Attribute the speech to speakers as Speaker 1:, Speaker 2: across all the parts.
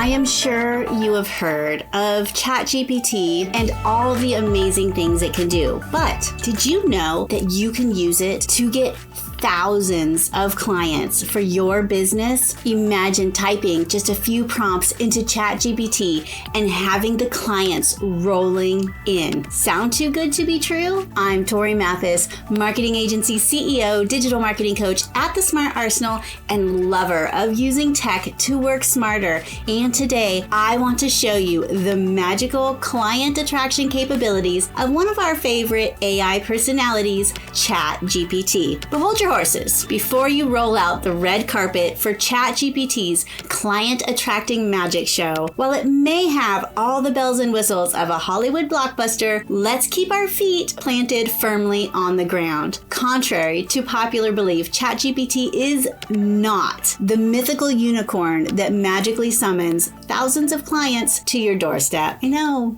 Speaker 1: I am sure you have heard of ChatGPT and all the amazing things it can do. But did you know that you can use it to get thousands of clients for your business? Imagine typing just a few prompts into ChatGPT and having the clients rolling in. Sound too good to be true? I'm Torie Mathis, marketing agency CEO, digital marketing coach at the Smart Arsenal, and lover of using tech to work smarter. And today, I want to show you the magical client attraction capabilities of one of our favorite AI personalities, ChatGPT. But hold your horses before you roll out the red carpet for ChatGPT's client attracting magic show. While it may have all the bells and whistles of a Hollywood blockbuster, let's keep our feet planted firmly on the ground. Contrary to popular belief, ChatGPT is not the mythical unicorn that magically summons thousands of clients to your doorstep. I know.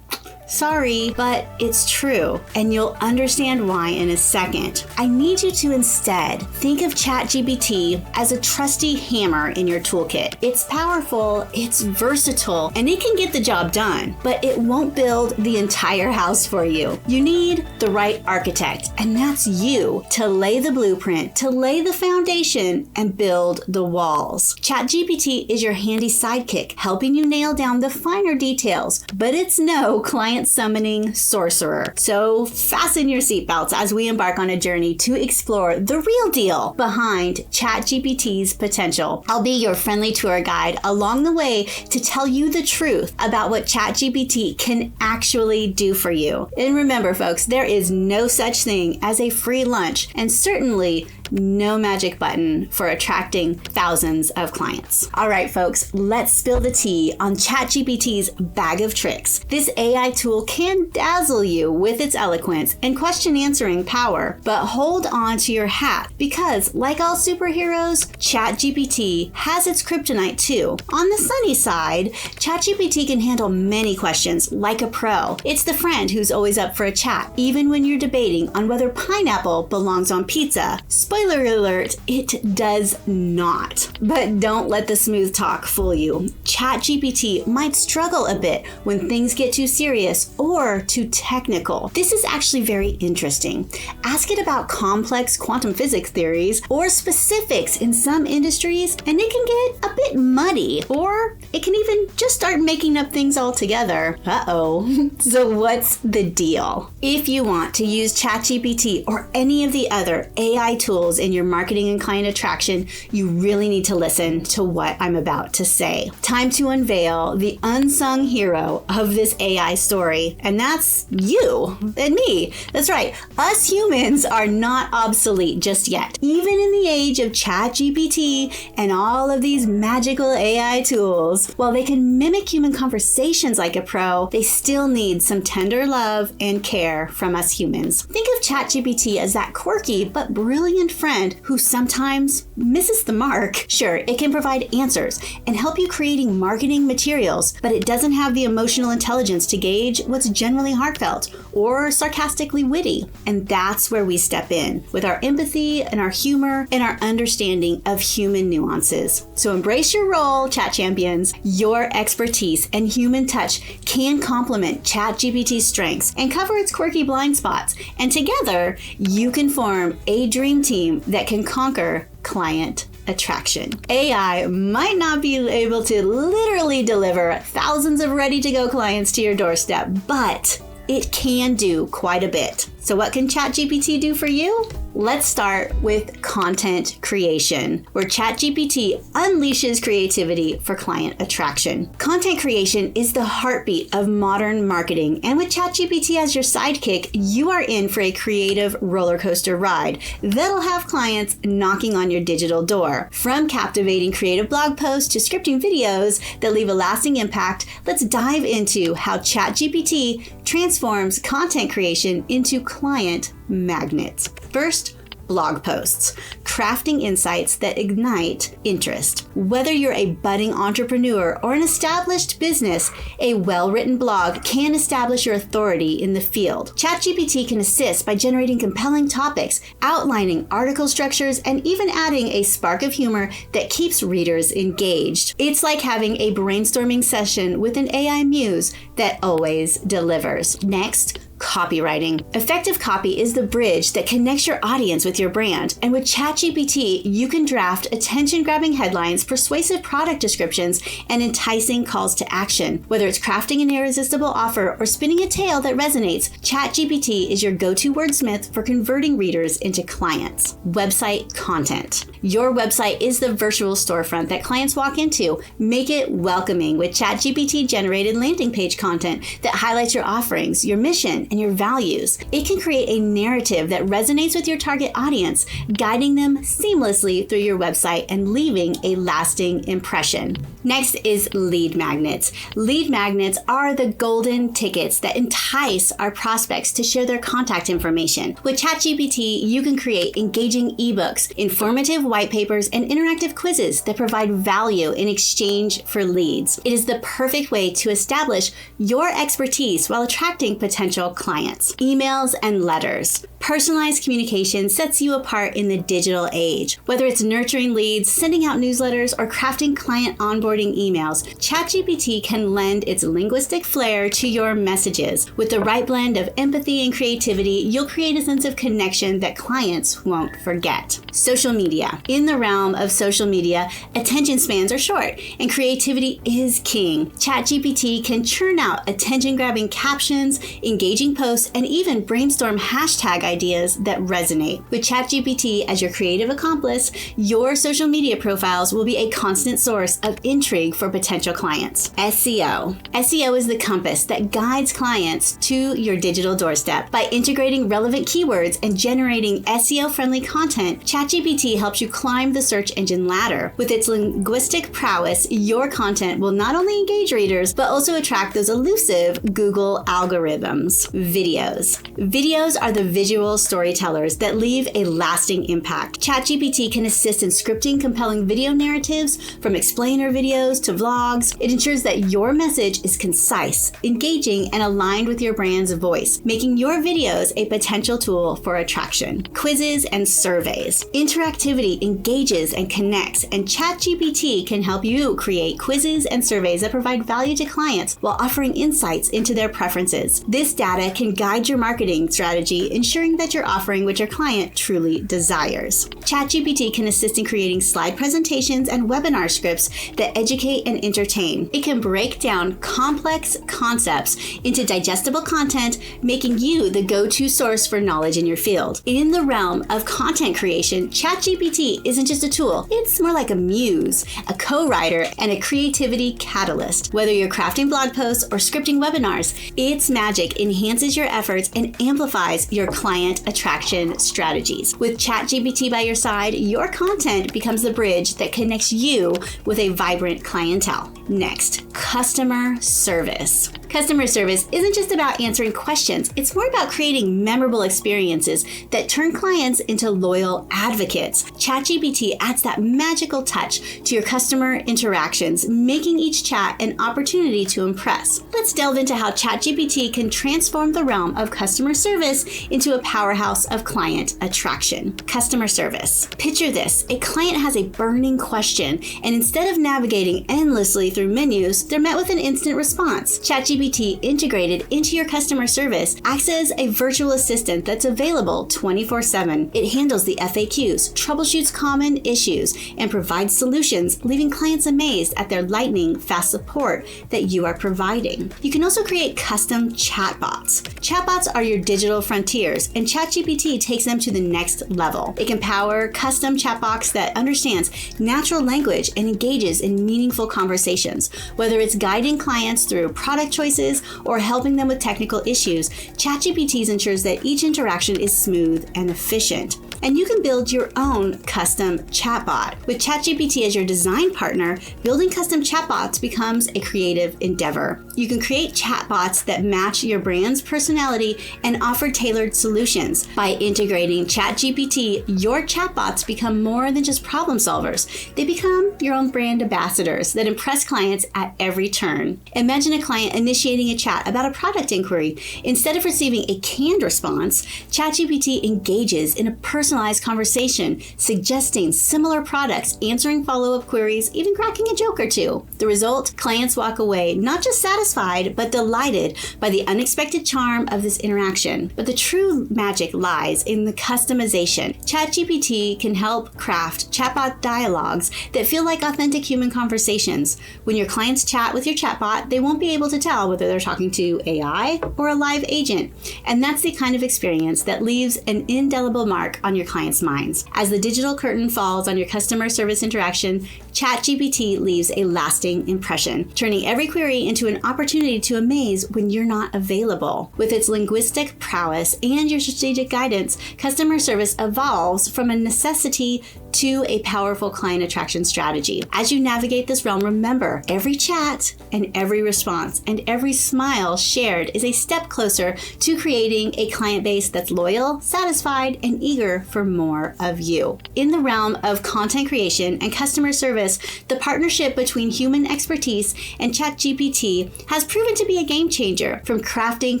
Speaker 1: Sorry, but it's true, and you'll understand why in a second. I need you to instead think of ChatGPT as a trusty hammer in your toolkit. It's powerful, it's versatile, and it can get the job done, but it won't build the entire house for you. You need the right architect, and that's you, to lay the blueprint, to lay the foundation, and build the walls. ChatGPT is your handy sidekick, helping you nail down the finer details, but it's no client summoning sorcerer. So fasten your seatbelts as we embark on a journey to explore the real deal behind ChatGPT's potential. I'll be your friendly tour guide along the way to tell you the truth about what ChatGPT can actually do for you. And remember, folks, there is no such thing as a free lunch, and certainly no magic button for attracting thousands of clients. All right, folks, let's spill the tea on ChatGPT's bag of tricks. This AI tool can dazzle you with its eloquence and question answering power, but hold on to your hat because, like all superheroes, ChatGPT has its kryptonite too. On the sunny side, ChatGPT can handle many questions like a pro. It's the friend who's always up for a chat, even when you're debating on whether pineapple belongs on pizza. Spoiler alert, it does not. But don't let the smooth talk fool you. ChatGPT might struggle a bit when things get too serious or too technical. This is actually very interesting. Ask it about complex quantum physics theories or specifics in some industries, and it can get a bit muddy, or it can even just start making up things altogether. Uh-oh. So what's the deal? If you want to use ChatGPT or any of the other AI tools in your marketing and client attraction, you really need to listen to what I'm about to say. Time to unveil the unsung hero of this AI story, and that's you and me. That's right. Us humans are not obsolete just yet. Even in the age of ChatGPT and all of these magical AI tools, while they can mimic human conversations like a pro, they still need some tender love and care from us humans. Think of ChatGPT as that quirky but brilliant friend who sometimes misses the mark. Sure, it can provide answers and help you creating marketing materials, but it doesn't have the emotional intelligence to gauge what's generally heartfelt or sarcastically witty. And that's where we step in with our empathy and our humor and our understanding of human nuances. So embrace your role, Chat Champions. Your expertise and human touch can complement ChatGPT's strengths and cover its quirky blind spots. And together, you can form a dream team that can conquer client attraction. AI might not be able to literally deliver thousands of ready-to-go clients to your doorstep, but it can do quite a bit. So what can ChatGPT do for you? Let's start with content creation, where ChatGPT unleashes creativity for client attraction. Content creation is the heartbeat of modern marketing, and with ChatGPT as your sidekick, you are in for a creative roller coaster ride that'll have clients knocking on your digital door. From captivating creative blog posts to scripting videos that leave a lasting impact, let's dive into how ChatGPT transforms content creation into client magnets. First, blog posts, crafting insights that ignite interest. Whether you're a budding entrepreneur or an established business, a well-written blog can establish your authority in the field. ChatGPT can assist by generating compelling topics, outlining article structures, and even adding a spark of humor that keeps readers engaged. It's like having a brainstorming session with an AI muse that always delivers. Next, copywriting. Effective copy is the bridge that connects your audience with your brand. And with ChatGPT, you can draft attention-grabbing headlines, persuasive product descriptions, and enticing calls to action. Whether it's crafting an irresistible offer or spinning a tale that resonates, ChatGPT is your go-to wordsmith for converting readers into clients. Website content. Your website is the virtual storefront that clients walk into. Make it welcoming with ChatGPT-generated landing page content that highlights your offerings, your mission, and your values. It can create a narrative that resonates with your target audience, guiding them seamlessly through your website and leaving a lasting impression. Next is lead magnets. Lead magnets are the golden tickets that entice our prospects to share their contact information. With ChatGPT, you can create engaging ebooks, informative white papers, and interactive quizzes that provide value in exchange for leads. It is the perfect way to establish your expertise while attracting potential clients. Emails and letters. Personalized communication sets you apart in the digital age. Whether it's nurturing leads, sending out newsletters, or crafting client onboarding emails, ChatGPT can lend its linguistic flair to your messages. With the right blend of empathy and creativity, you'll create a sense of connection that clients won't forget. Social media. In the realm of social media, attention spans are short, and creativity is king. ChatGPT can churn out attention-grabbing captions, engaging posts, and even brainstorm hashtag ideas that resonate. With ChatGPT as your creative accomplice, your social media profiles will be a constant source of intrigue for potential clients. SEO. SEO is the compass that guides clients to your digital doorstep. By integrating relevant keywords and generating SEO-friendly content, ChatGPT helps you climb the search engine ladder. With its linguistic prowess, your content will not only engage readers, but also attract those elusive Google algorithms. Videos. Videos are the visual storytellers that leave a lasting impact. ChatGPT can assist in scripting compelling video narratives, from explainer videos to vlogs. It ensures that your message is concise, engaging, and aligned with your brand's voice, making your videos a potential tool for attraction. Quizzes and surveys. Interactivity engages and connects, and ChatGPT can help you create quizzes and surveys that provide value to clients while offering insights into their preferences. This data can guide your marketing strategy, ensuring that you're offering what your client truly desires. ChatGPT can assist in creating slide presentations and webinar scripts that educate and entertain. It can break down complex concepts into digestible content, making you the go-to source for knowledge in your field. In the realm of content creation, ChatGPT isn't just a tool, it's more like a muse, a co-writer, and a creativity catalyst. Whether you're crafting blog posts or scripting webinars, its magic enhances your efforts and amplifies your client attraction strategies. With ChatGPT by your side, your content becomes the bridge that connects you with a vibrant clientele. Next, customer service. Customer service isn't just about answering questions, it's more about creating memorable experiences that turn clients into loyal advocates. ChatGPT adds that magical touch to your customer interactions, making each chat an opportunity to impress. Let's delve into how ChatGPT can transform the realm of customer service into a powerhouse of client attraction. Customer service. Picture this: a client has a burning question, and instead of navigating endlessly through menus, they're met with an instant response. ChatGPT integrated into your customer service acts as a virtual assistant that's available 24/7. It handles the FAQs, troubleshoots common issues, and provides solutions, leaving clients amazed at their lightning fast support that you are providing. You can also create custom chatbots. Chatbots are your digital frontiers, and ChatGPT takes them to the next level. It can power custom chatbots that understands natural language and engages in meaningful conversations. Whether it's guiding clients through product choices or helping them with technical issues, ChatGPT ensures that each interaction is smooth and efficient. And you can build your own custom chatbot. With ChatGPT as your design partner, building custom chatbots becomes a creative endeavor. You can create chatbots that match your brand's personality and offer tailored solutions. By integrating ChatGPT, your chatbots become more than just problem solvers. They become your own brand ambassadors that impress clients at every turn. Imagine a client initiating a chat about a product inquiry. Instead of receiving a canned response, ChatGPT engages in a personalized conversation, suggesting similar products, answering follow-up queries, even cracking a joke or two. The result? Clients walk away not just satisfied, but delighted by the unexpected charm of this interaction. But the true magic lies in the customization. ChatGPT can help craft chatbot dialogues that feel like authentic human conversations. When your clients chat with your chatbot, they won't be able to tell whether they're talking to AI or a live agent. And that's the kind of experience that leaves an indelible mark on your clients' minds. As the digital curtain falls on your customer service interaction, ChatGPT leaves a lasting impression, turning every query into an opportunity to amaze when you're not available. With its linguistic prowess and your strategic guidance, customer service evolves from a necessity to a powerful client attraction strategy. As you navigate this realm, remember, every chat and every response and every smile shared is a step closer to creating a client base that's loyal, satisfied, and eager for more of you. In the realm of content creation and customer service, the partnership between human expertise and ChatGPT has proven to be a game changer. From crafting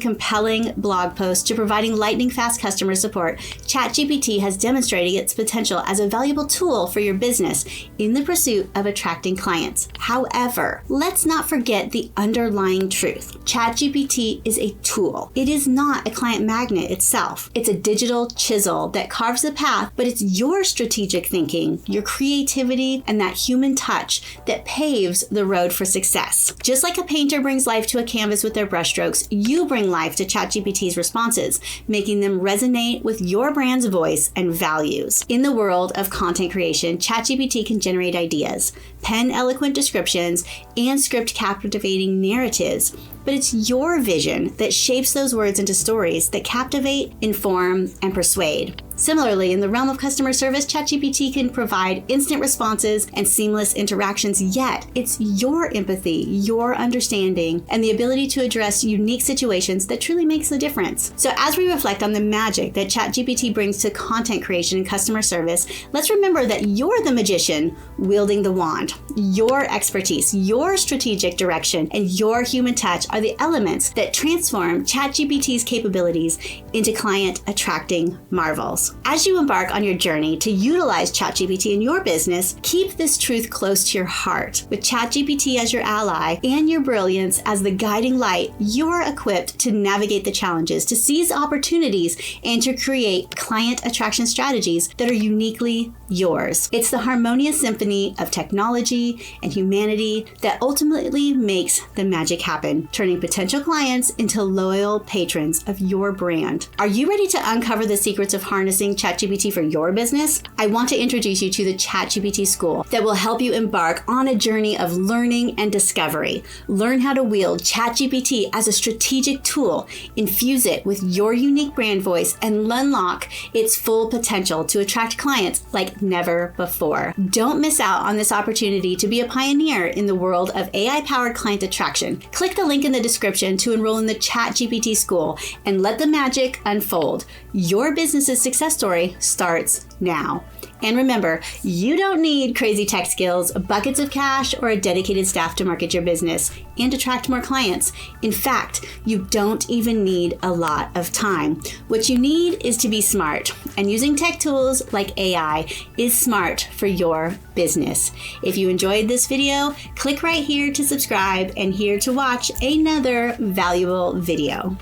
Speaker 1: compelling blog posts to providing lightning-fast customer support, ChatGPT has demonstrated its potential as a valuable tool for your business in the pursuit of attracting clients. However, let's not forget the underlying truth. ChatGPT is a tool. It is not a client magnet itself. It's a digital chisel that carves the path, but it's your strategic thinking, your creativity, and that human touch that paves the road for success. Just like a painter brings life to a canvas with their brushstrokes, you bring life to ChatGPT's responses, making them resonate with your brand's voice and values. In the world of content creation, ChatGPT can generate ideas, pen eloquent descriptions, and script captivating narratives. But it's your vision that shapes those words into stories that captivate, inform, and persuade. Similarly, in the realm of customer service, ChatGPT can provide instant responses and seamless interactions, yet it's your empathy, your understanding, and the ability to address unique situations that truly makes the difference. So as we reflect on the magic that ChatGPT brings to content creation and customer service, let's remember that you're the magician wielding the wand. Your expertise, your strategic direction, and your human touch are the elements that transform ChatGPT's capabilities into client-attracting marvels. As you embark on your journey to utilize ChatGPT in your business, keep this truth close to your heart. With ChatGPT as your ally and your brilliance as the guiding light, you're equipped to navigate the challenges, to seize opportunities, and to create client attraction strategies that are uniquely yours. It's the harmonious symphony of technology and humanity that ultimately makes the magic happen, turning potential clients into loyal patrons of your brand. Are you ready to uncover the secrets of harnessing ChatGPT for your business? I want to introduce you to the ChatGPT School that will help you embark on a journey of learning and discovery. Learn how to wield ChatGPT as a strategic tool, infuse it with your unique brand voice, and unlock its full potential to attract clients like never before. Don't miss out on this opportunity to be a pioneer in the world of AI-powered client attraction. Click the link in the description to enroll in the ChatGPT School and let the magic unfold. Your business's success story starts now. And remember, you don't need crazy tech skills, buckets of cash, or a dedicated staff to market your business and attract more clients. In fact, you don't even need a lot of time. What you need is to be smart, and using tech tools like AI is smart for your business. If you enjoyed this video, click right here to subscribe and here to watch another valuable video.